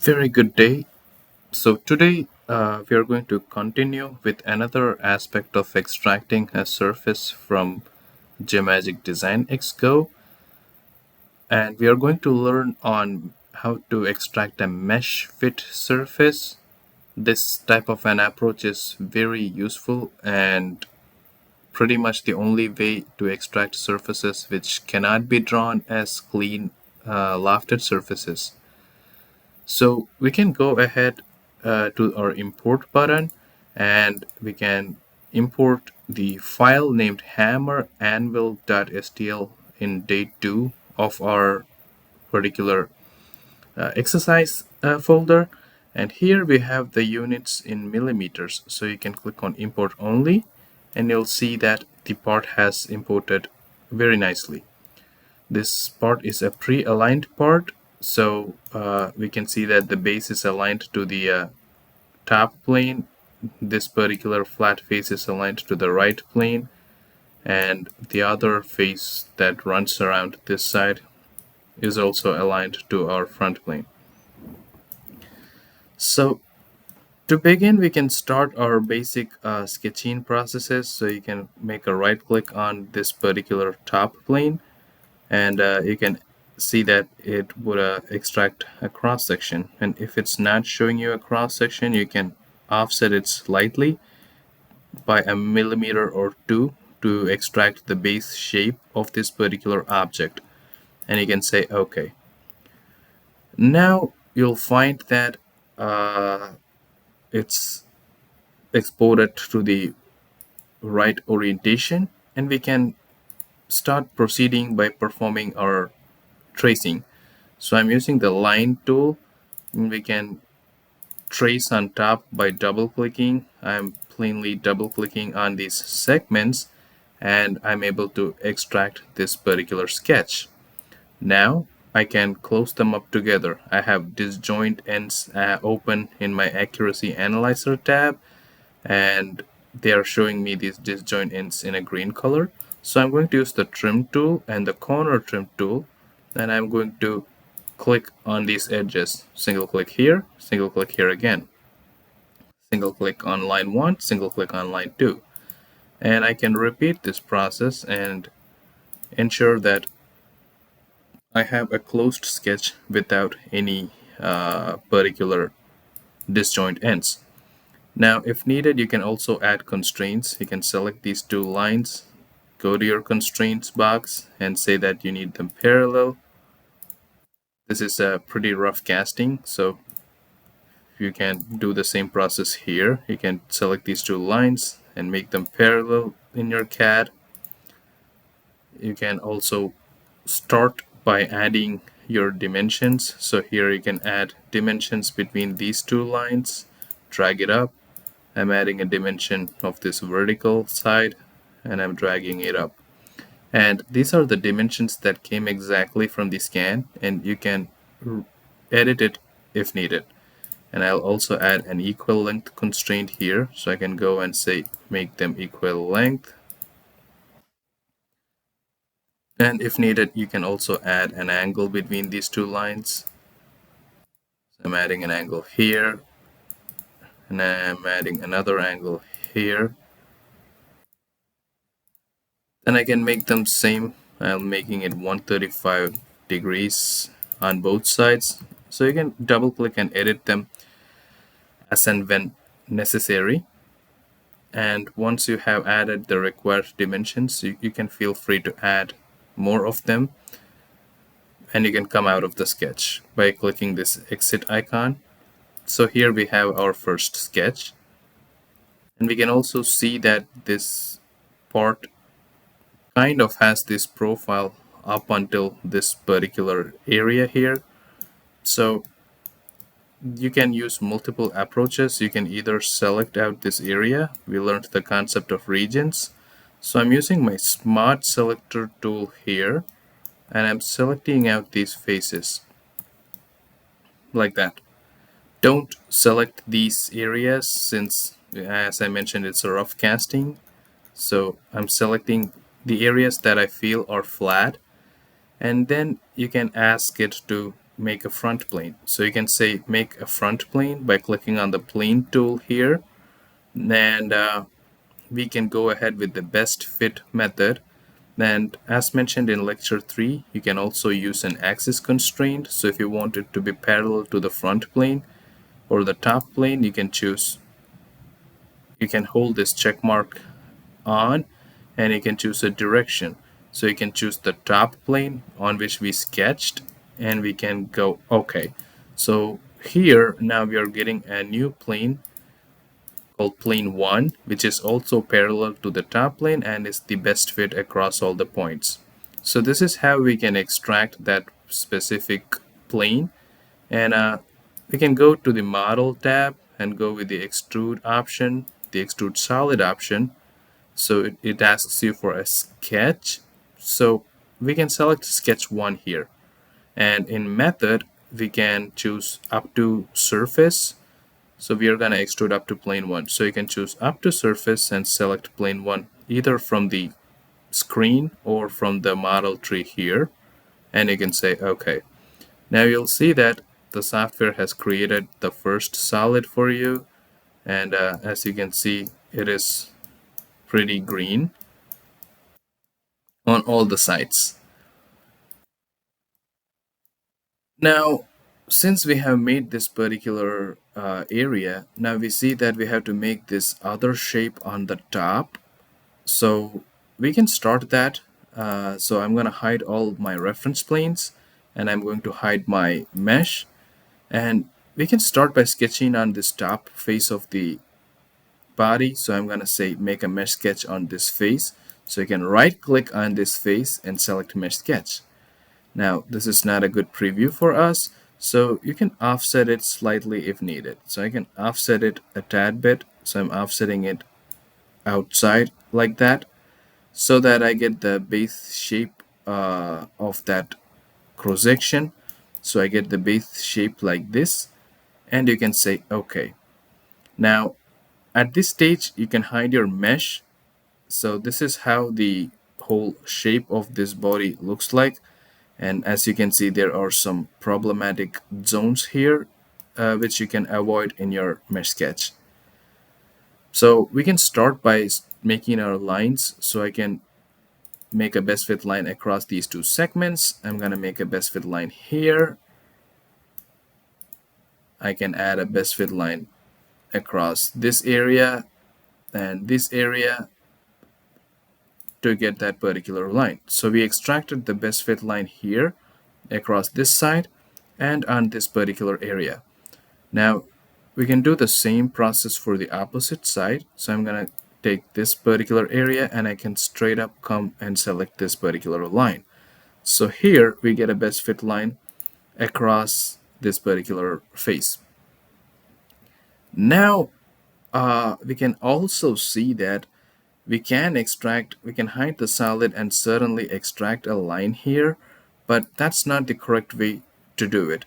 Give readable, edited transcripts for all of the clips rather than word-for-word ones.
Very good day. So today we are going to continue with another aspect of extracting a surface from Geomagic Design X Go, and we are going to learn on how to extract a mesh fit surface. This type of an approach is very useful and pretty much the only way to extract surfaces which cannot be drawn as clean lofted surfaces. So we can go ahead to our import button and we can import the file named hammer anvil.stl in date 2 of our particular exercise folder. And here we have the units in millimeters. So you can click on import only and you'll see that the part has imported very nicely. This part is a pre-aligned part, so we can see that the base is aligned to the top plane. This particular flat face is aligned to the right plane, and the other face that runs around this side is also aligned to our front plane. So to begin, we can start our basic sketching processes. So you can make a right click on this particular top plane, and you can see that it would extract a cross section. And if it's not showing you a cross section, you can offset it slightly by a millimeter or two to extract the base shape of this particular object. And you can say OK. Now you'll find that it's exported to the right orientation, and we can start proceeding by performing our tracing. So I'm using the line tool, and we can trace on top by double clicking. I'm plainly double clicking on these segments and I'm able to extract this particular sketch. Now I can close them up together. I have disjoint ends open in my accuracy analyzer tab, and they are showing me these disjoint ends in a green color. So I'm going to use the trim tool and the corner trim tool, and I'm going to click on these edges. Single click here, single click here again. Single click on line 1, single click on line 2. And I can repeat this process and ensure that I have a closed sketch without any particular disjoint ends. Now, if needed, you can also add constraints. You can select these two lines, go to your constraints box, and say that you need them parallel. This is a pretty rough casting, so you can do the same process here. You can select these two lines and make them parallel in your CAD. You can also start by adding your dimensions. So here you can add dimensions between these two lines, drag it up. I'm adding a dimension of this vertical side and I'm dragging it up. And these are the dimensions that came exactly from the scan, and you can edit it if needed. And I'll also add an equal length constraint here, so I can go and say make them equal length. And if needed, you can also add an angle between these two lines. So I'm adding an angle here, and I'm adding another angle here. Then I can make them same. I'm making it 135 degrees on both sides. So you can double click and edit them as and when necessary. And once you have added the required dimensions, you can feel free to add more of them, and you can come out of the sketch by clicking this exit icon. So here we have our first sketch, and we can also see that this part kind of has this profile up until this particular area here. So you can use multiple approaches. You can either select out this area. We learned the concept of regions. So I'm using my smart selector tool here, and I'm selecting out these faces like that. Don't select these areas since, as I mentioned, it's a rough casting. So I'm selecting the areas that I feel are flat, and then you can ask it to make a front plane. So you can say make a front plane by clicking on the plane tool here, and we can go ahead with the best fit method. And as mentioned in lecture 3, you can also use an axis constraint. So if you want it to be parallel to the front plane or the top plane, you can hold this check mark on, and you can choose a direction. So you can choose the top plane on which we sketched, and we can go OK. So here now we are getting a new plane called plane 1, which is also parallel to the top plane and is the best fit across all the points. So this is how we can extract that specific plane. And we can go to the model tab and go with the extrude option, the extrude solid option. So it asks you for a sketch. So we can select sketch 1 here. And in method, we can choose up to surface. So we are going to extrude up to plane 1. So you can choose up to surface and select plane 1 either from the screen or from the model tree here. And you can say OK. Now you'll see that the software has created the first solid for you. And as you can see, it is pretty green on all the sides. Now, since we have made this particular area, now we see that we have to make this other shape on the top. So we can start that. So I'm going to hide all my reference planes, and I'm going to hide my mesh. And we can start by sketching on this top face of the body. So I'm going to say make a mesh sketch on this face. So you can right click on this face and select mesh sketch. Now this is not a good preview for us, so you can offset it slightly if needed. So I can offset it a tad bit. So I'm offsetting it outside like that, so that I get the base shape of that cross section. So I get the base shape like this, and you can say OK. Now at this stage you can hide your mesh. So this is how the whole shape of this body looks like. And as you can see, there are some problematic zones here, which you can avoid in your mesh sketch. So we can start by making our lines. So I can make a best fit line across these two segments. I'm going to make a best fit line here. I can add a best fit line across this area and this area to get that particular line. So we extracted the best fit line here across this side and on this particular area. Now we can do the same process for the opposite side. So I'm going to take this particular area and I can straight up come and select this particular line. So here we get a best fit line across this particular face. Now we can also see that we can hide the solid and certainly extract a line here, but that's not the correct way to do it.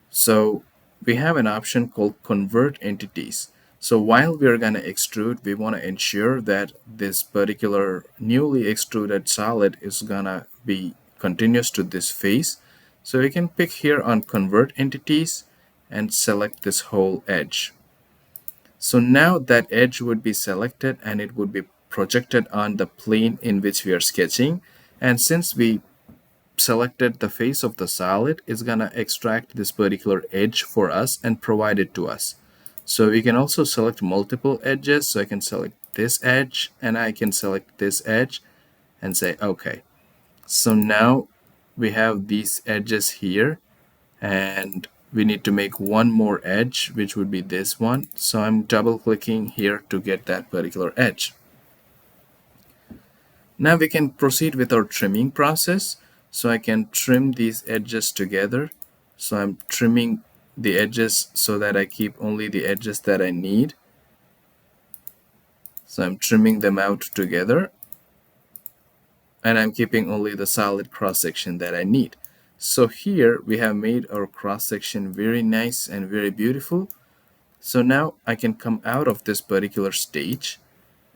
So we have an option called convert entities. So while we're going to extrude, we want to ensure that this particular newly extruded solid is going to be continuous to this face. So we can pick here on convert entities and select this whole edge. So now that edge would be selected and it would be projected on the plane in which we are sketching. And since we selected the face of the solid, it's gonna extract this particular edge for us and provide it to us. So we can also select multiple edges. So I can select this edge and I can select this edge and say OK. So now we have these edges here, and we need to make one more edge, which would be this one. So I'm double clicking here to get that particular edge. Now we can proceed with our trimming process. So I can trim these edges together. So I'm trimming the edges so that I keep only the edges that I need. So I'm trimming them out together, and I'm keeping only the solid cross section that I need. So here we have made our cross section very nice and very beautiful. So now I can come out of this particular stage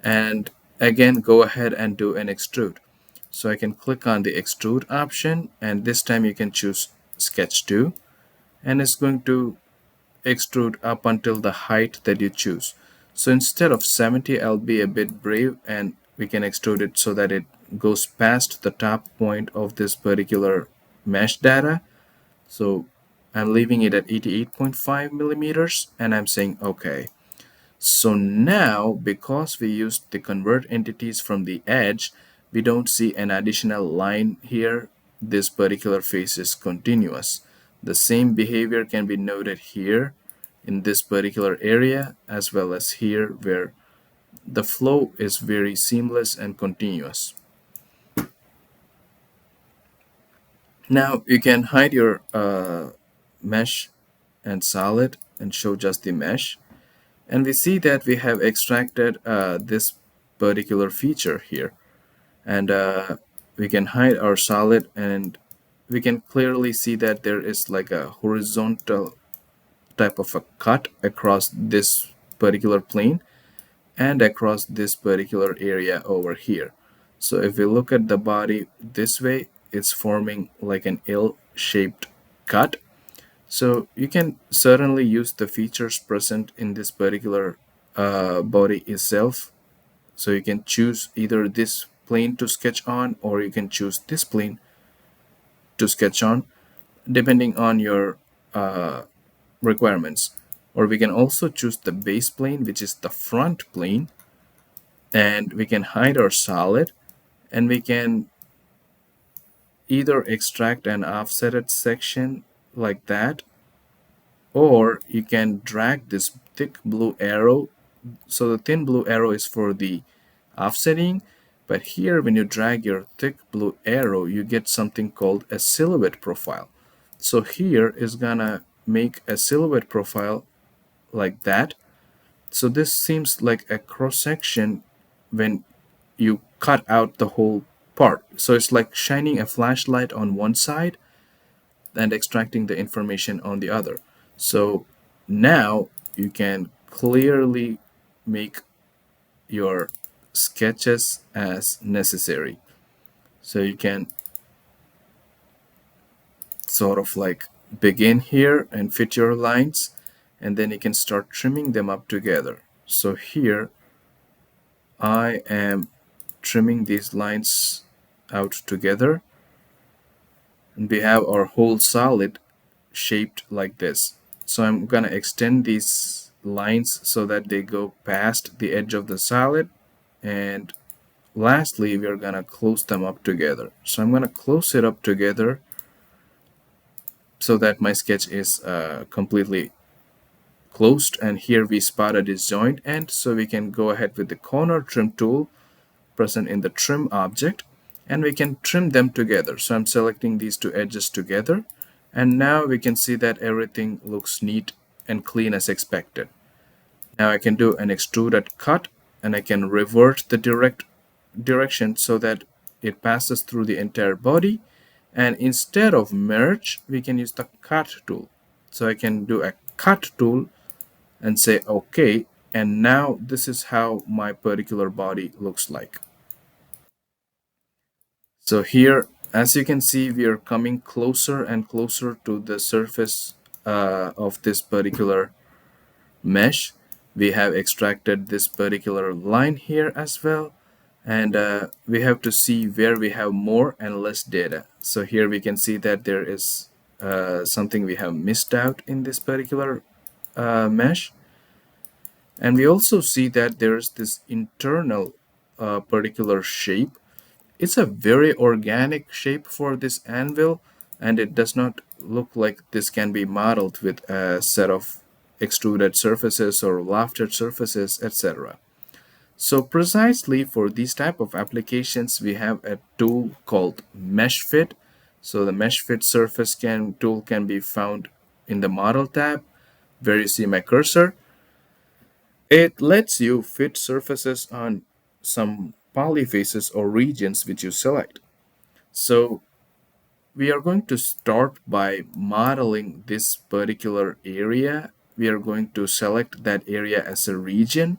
and again go ahead and do an extrude. So I can click on the extrude option, and this time you can choose sketch 2, and it's going to extrude up until the height that you choose. So instead of 70, I'll be a bit brave and we can extrude it so that it goes past the top point of this particular mesh data. So I'm leaving it at 88.5 millimeters and I'm saying okay. So now, because we used the convert entities from the edge, we don't see an additional line here. This particular face is continuous. The same behavior can be noted here in this particular area as well as here, where the flow is very seamless and continuous. Now you can hide your mesh and solid and show just the mesh. And we see that we have extracted this particular feature here. And we can hide our solid, and we can clearly see that there is like a horizontal type of a cut across this particular plane and across this particular area over here. So if we look at the body this way, it's forming like an L-shaped cut. So you can certainly use the features present in this particular body itself. So you can choose either this plane to sketch on, or you can choose this plane to sketch on, depending on your requirements. Or we can also choose the base plane, which is the front plane, and we can hide our solid, and we can either extract an offsetted section like that, or you can drag this thick blue arrow. So the thin blue arrow is for the offsetting, but here when you drag your thick blue arrow, you get something called a silhouette profile. So here is gonna make a silhouette profile like that. So this seems like a cross section when you cut out the whole part. So it's like shining a flashlight on one side and extracting the information on the other. So now you can clearly make your sketches as necessary. So you can sort of like begin here and fit your lines, and then you can start trimming them up together. So here I am trimming these lines out together, and we have our whole solid shaped like this. So I'm gonna extend these lines so that they go past the edge of the solid, and lastly we're gonna close them up together. So I'm gonna close it up together so that my sketch is completely closed, and here we spot a disjoint end, so we can go ahead with the corner trim tool present in the trim object, and we can trim them together. So I'm selecting these two edges together, and now we can see that everything looks neat and clean as expected. Now I can do an extruded cut, and I can revert the direction so that it passes through the entire body, and instead of merge we can use the cut tool. So I can do a cut tool and say okay, and now this is how my particular body looks like. So here, as you can see, we are coming closer and closer to the surface of this particular mesh. We have extracted this particular line here as well, and we have to see where we have more and less data. So here we can see that there is something we have missed out in this particular mesh, and we also see that there is this internal particular shape. It's a very organic shape for this anvil, and it does not look like this can be modeled with a set of extruded surfaces or lofted surfaces, etc. So precisely for these type of applications, we have a tool called Mesh Fit. So the Mesh Fit surface tool can be found in the Model tab, where you see my cursor. It lets you fit surfaces on some polyfaces or regions which you select. So we are going to start by modeling this particular area. We are going to select that area as a region.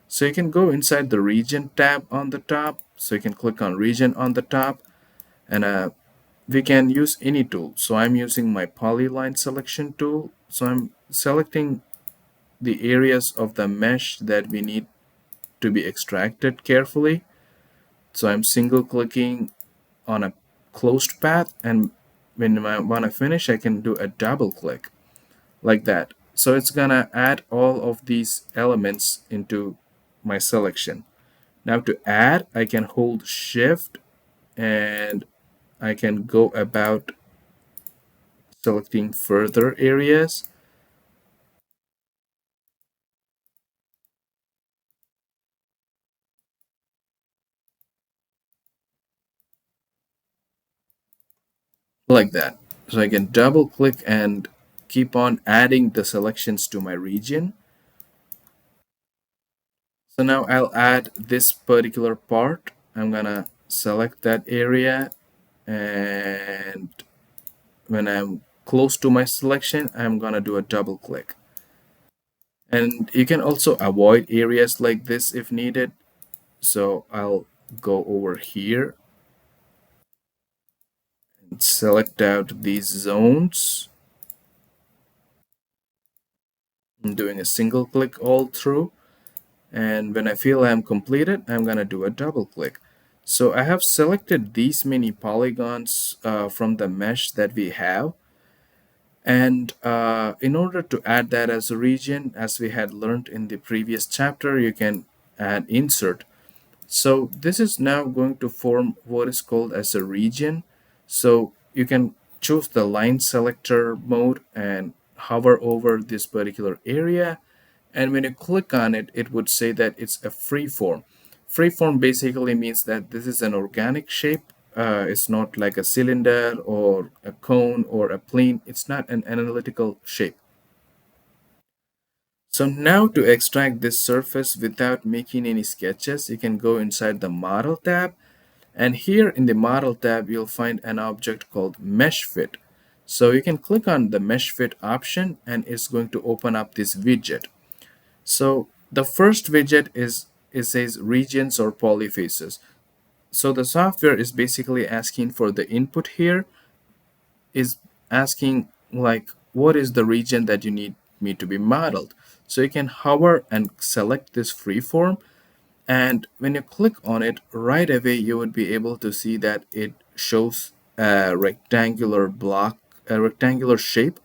So you can go inside the region tab on the top. So you can click on region on the top, and we can use any tool. So I'm using my polyline selection tool. So I'm selecting the areas of the mesh that we need to be extracted carefully. So I'm single clicking on a closed path, and when I want to finish, I can do a double click like that. So it's gonna add all of these elements into my selection. Now to add, I can hold shift and I can go about selecting further areas like that. So I can double click and keep on adding the selections to my region. So now I'll add this particular part. I'm gonna select that area, and when I'm close to my selection, I'm gonna do a double click. And you can also avoid areas like this if needed. So I'll go over here and select out these zones. I'm doing a single click all through. And when I feel I'm completed, I'm gonna do a double click. So I have selected these many polygons from the mesh that we have. And in order to add that as a region, as we had learned in the previous chapter, you can add insert. So this is now going to form what is called as a region. So you can choose the line selector mode and hover over this particular area. And when you click on it, it would say that it's a free form. Free form basically means that this is an organic shape. It's not like a cylinder or a cone or a plane. It's not an analytical shape. So now to extract this surface without making any sketches, you can go inside the Model tab. And here in the Model tab, you'll find an object called Mesh Fit. So you can click on the Mesh Fit option and it's going to open up this widget. So the first widget is it says regions or polyfaces. So the software is basically asking for the input here, is asking like what is the region that you need me to be modeled. So you can hover and select this freeform, and when you click on it right away you would be able to see that it shows a rectangular block, a rectangular shape.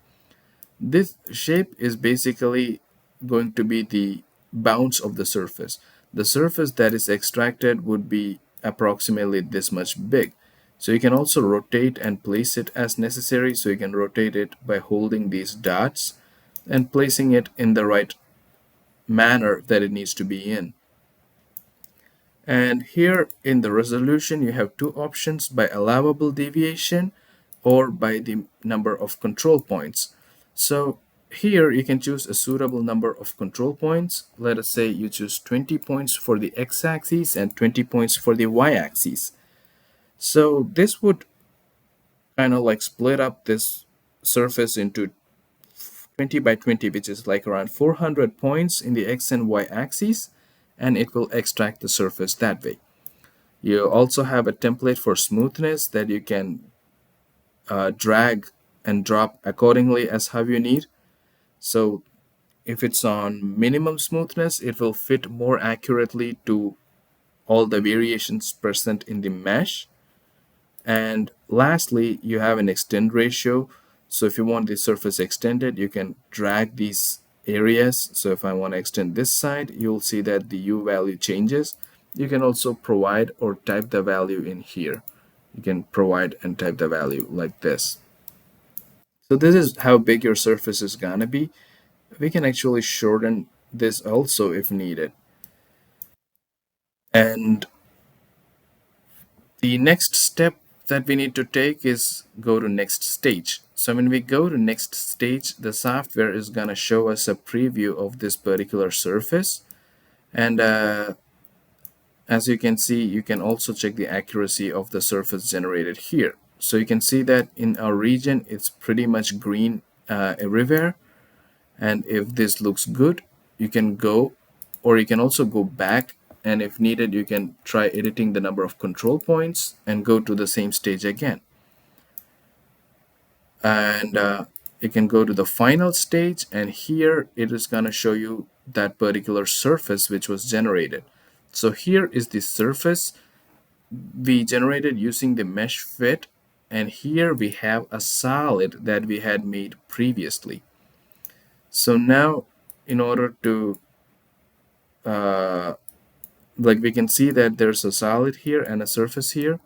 This shape is basically going to be the bounds of the surface. The surface that is extracted would be approximately this much big. So you can also rotate and place it as necessary. So you can rotate it by holding these dots and placing it in the right manner that it needs to be in. And here in the resolution, you have two options: by allowable deviation or by the number of control points. So here you can choose a suitable number of control points. Let us say you choose 20 points for the x-axis and 20 points for the y-axis. So this would kind of like split up this surface into 20 by 20, which is like around 400 points in the x and y axis, and it will extract the surface that way. You also have a template for smoothness that you can drag and drop accordingly as how you need. So if it's on minimum smoothness, it will fit more accurately to all the variations present in the mesh. And lastly, you have an extend ratio. So if you want the surface extended, you can drag these areas. So if I want to extend this side, you'll see that the U value changes. You can also provide or type the value in here. You can provide and type the value like this. So this is how big your surface is gonna be. We can actually shorten this also if needed. And the next step that we need to take is go to next stage. So when we go to next stage, the software is going to show us a preview of this particular surface. And as you can see, you can also check the accuracy of the surface generated here. So you can see that in our region, it's pretty much green everywhere. And if this looks good, you can go, or you can also go back, and if needed you can try editing the number of control points and go to the same stage again. and you can go to the final stage, and here it is going to show you that particular surface which was generated. So here is the surface we generated using the mesh fit, and here we have a solid that we had made previously. So now in order to like we can see that there's a solid here and a surface here.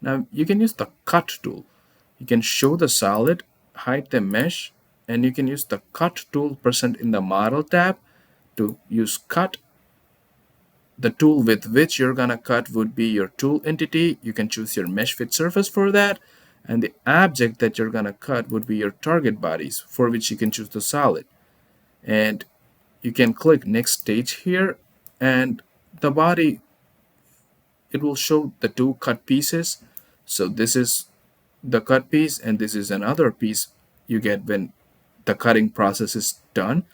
Now you can use the cut tool. You can show the solid, hide the mesh, and you can use the cut tool present in the model tab to use cut. The tool with which you're gonna cut would be your tool entity. You can choose your mesh fit surface for that, and the object that you're gonna cut would be your target bodies, for which you can choose the solid. And you can click next stage here, and the body, it will show the two cut pieces. So this is the cut piece, and this is another piece you get when the cutting process is done.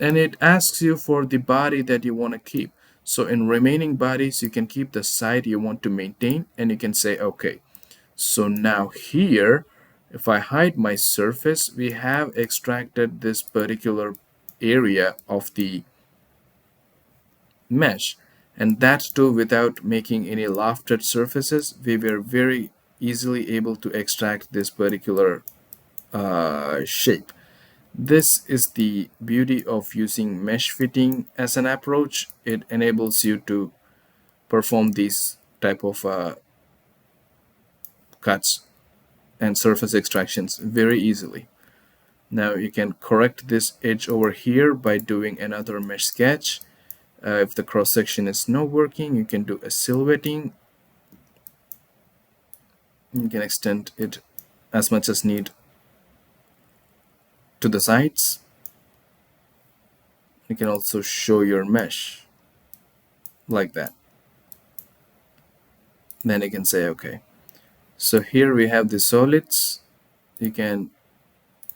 And it asks you for the body that you want to keep. So in remaining bodies, you can keep the side you want to maintain, and you can say okay. So now here, if I hide my surface, we have extracted this particular area of the mesh, and that too without making any lofted surfaces. We were very easily able to extract this particular shape. This is the beauty of using mesh fitting as an approach. It enables you to perform these type of cuts and surface extractions very easily. Now you can correct this edge over here by doing another mesh sketch. If the cross section is not working, you can do a silhouetting. You can extend it as much as need to the sides. You can also show your mesh like that. Then you can say okay. So here we have the solids. You can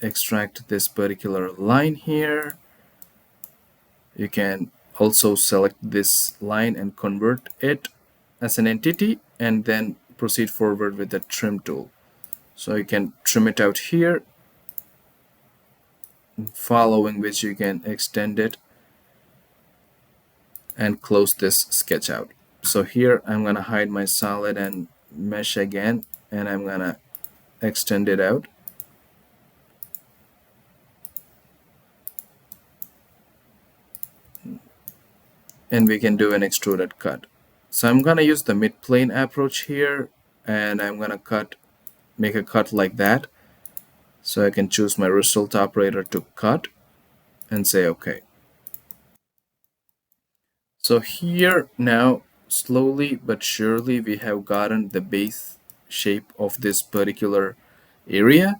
extract this particular line here. You can also select this line and convert it as an entity, and then proceed forward with the trim tool. So you can trim it out here, following which you can extend it and close this sketch out. So here I'm going to hide my solid and mesh again, and I'm going to extend it out. And we can do an extruded cut. So I'm going to use the mid-plane approach here, and I'm going to make a cut like that. So I can choose my result operator to cut and say okay. So here now, slowly but surely, we have gotten the base shape of this particular area.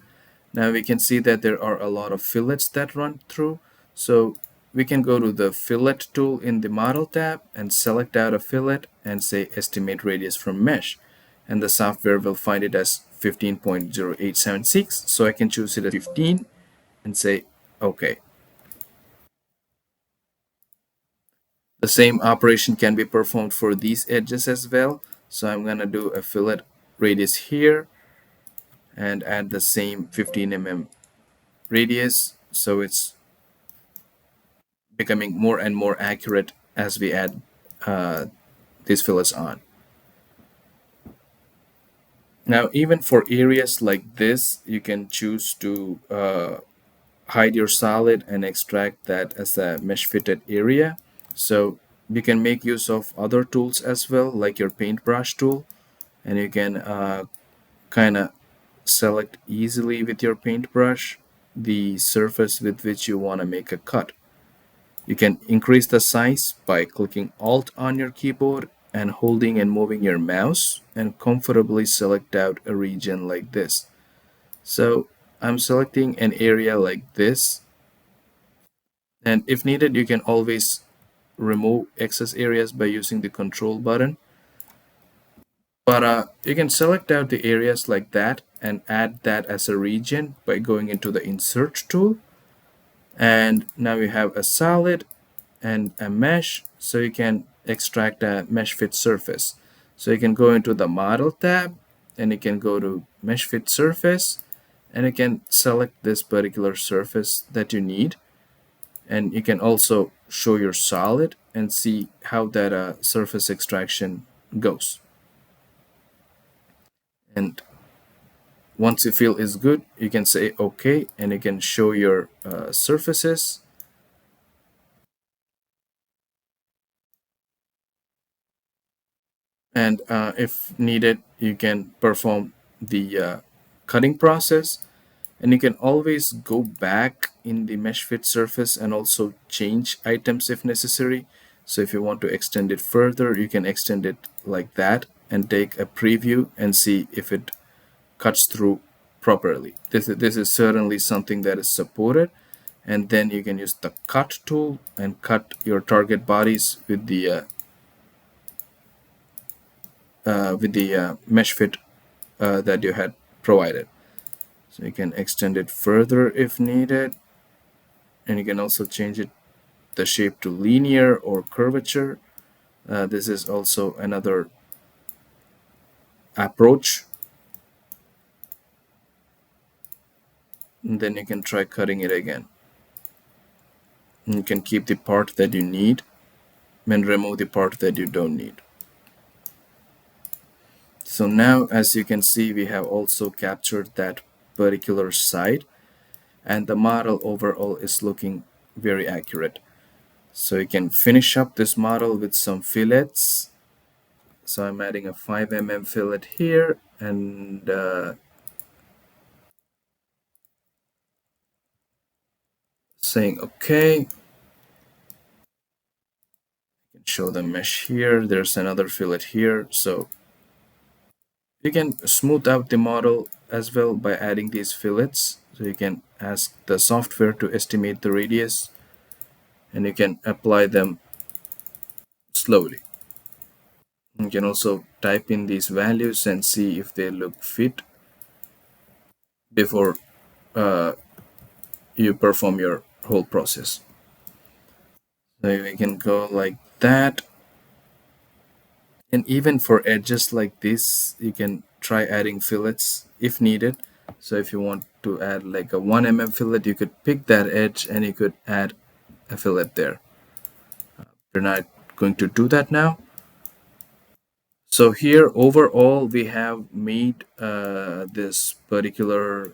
Now we can see that there are a lot of fillets that run through. So we can go to the fillet tool in the model tab and select out a fillet and say estimate radius from mesh. And the software will find it as 15.0876. So I can choose it as 15 and say okay. The same operation can be performed for these edges as well. So I'm going to do a fillet radius here and add the same 15 mm radius. So it's becoming more and more accurate as we add these fillets on. Now, even for areas like this, you can choose to hide your solid and extract that as a mesh fitted area. So you can make use of other tools as well, like your paintbrush tool, and you can kind of select easily with your paintbrush the surface with which you want to make a cut. You can increase the size by clicking Alt on your keyboard and holding and moving your mouse, and comfortably select out a region like this. So I'm selecting an area like this, and if needed you can always remove excess areas by using the control button. But you can select out the areas like that and add that as a region by going into the insert tool. And now you have a solid and a mesh, so you can extract a mesh fit surface. So you can go into the model tab and you can go to mesh fit surface, and you can select this particular surface that you need, and you can also show your solid and see how that surface extraction goes. And once you feel is good, you can say okay, and you can show your surfaces. And if needed, you can perform the cutting process, and you can always go back in the mesh fit surface and also change items if necessary. So if you want to extend it further, you can extend it like that and take a preview and see if it cuts through properly. This is certainly something that is supported. And then you can use the cut tool and cut your target bodies with the mesh fit that you had provided. So you can extend it further if needed, and you can also change it the shape to linear or curvature. This is also another approach. And then you can try cutting it again. And you can keep the part that you need and remove the part that you don't need. So now, as you can see, we have also captured that particular side, and the model overall is looking very accurate. So you can finish up this model with some fillets. So I'm adding a 5 mm fillet here, and saying okay. Show the mesh here. There's another fillet here. So you can smooth out the model as well by adding these fillets. So you can ask the software to estimate the radius, and you can apply them slowly. You can also type in these values and see if they look fit before you perform your whole process. So we can go like that. And even for edges like this, you can try adding fillets if needed. So if you want to add like a 1 mm fillet, you could pick that edge and you could add a fillet there. We're not going to do that now. So here overall we have made this particular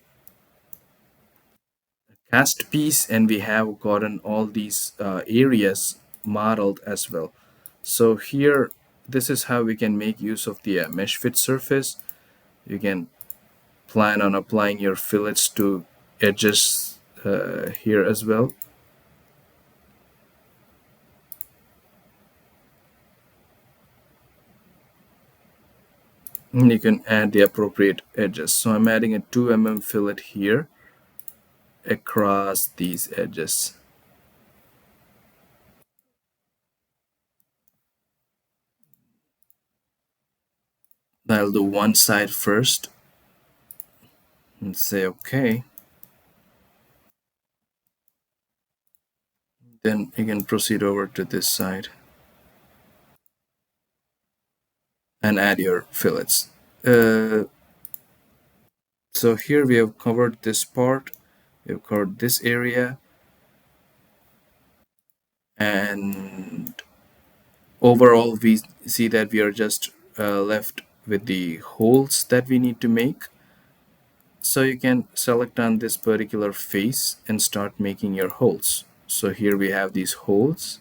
cast piece, and we have gotten all these areas modeled as well. So here, this is how we can make use of the mesh fit surface. You can plan on applying your fillets to edges here as well. And you can add the appropriate edges. So I'm adding a 2 mm fillet here across these edges. I'll do one side first and say okay. Then you can proceed over to this side and add your fillets. So here we have covered this part, we've covered this area, and overall we see that we are just left with the holes that we need to make. So you can select on this particular face and start making your holes. So here we have these holes.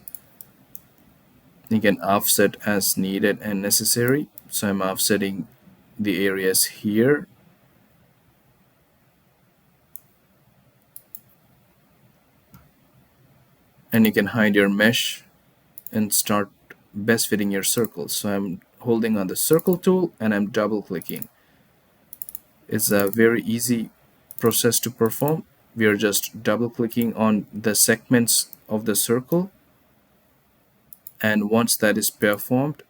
You can offset as needed and necessary. So I'm offsetting the areas here. And you can hide your mesh and start best fitting your circles. So I'm holding on the circle tool and I'm double clicking. It's a very easy process to perform. We are just double clicking on the segments of the circle, and once that is performed,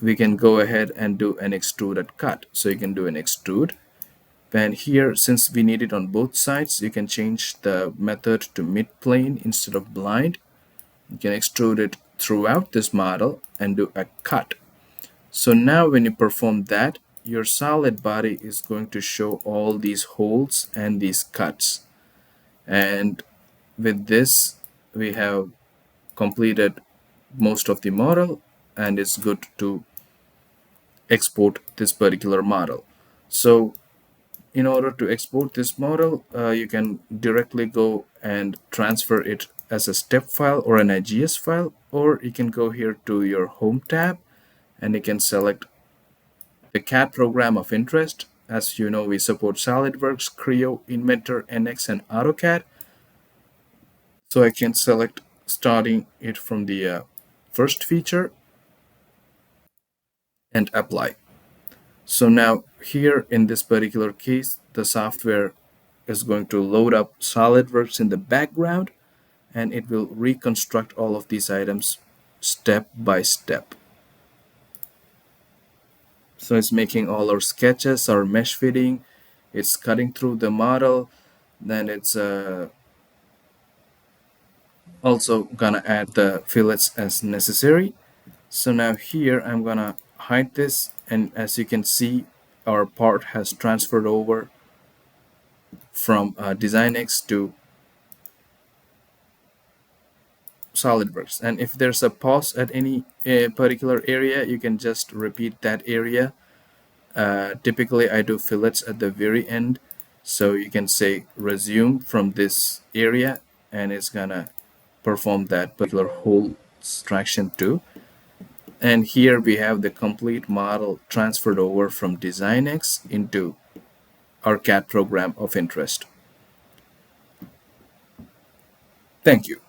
we can go ahead and do an extruded cut. So you can do an extrude, and here, since we need it on both sides, you can change the method to mid-plane instead of blind. You can extrude it throughout this model and do a cut. So now when you perform that, your solid body is going to show all these holes and these cuts. And with this, we have completed most of the model, and it's good to export this particular model. So in order to export this model, you can directly go and transfer it as a step file or an IGS file, or you can go here to your home tab and you can select the CAD program of interest. As you know, we support SolidWorks, Creo, Inventor, NX, and AutoCAD. So I can select starting it from the first feature and apply. So now here in this particular case, the software is going to load up SolidWorks in the background, and it will reconstruct all of these items step by step. So it's making all our sketches, our mesh fitting, it's cutting through the model, then it's also gonna add the fillets as necessary. So now here I'm gonna hide this, and as you can see, our part has transferred over from Design X to SolidWorks. And if there's a pause at any particular area, you can just repeat that area. Typically I do fillets at the very end, so you can say resume from this area, and it's gonna perform that particular whole extraction too. And here we have the complete model transferred over from Design X into our CAD program of interest. Thank you.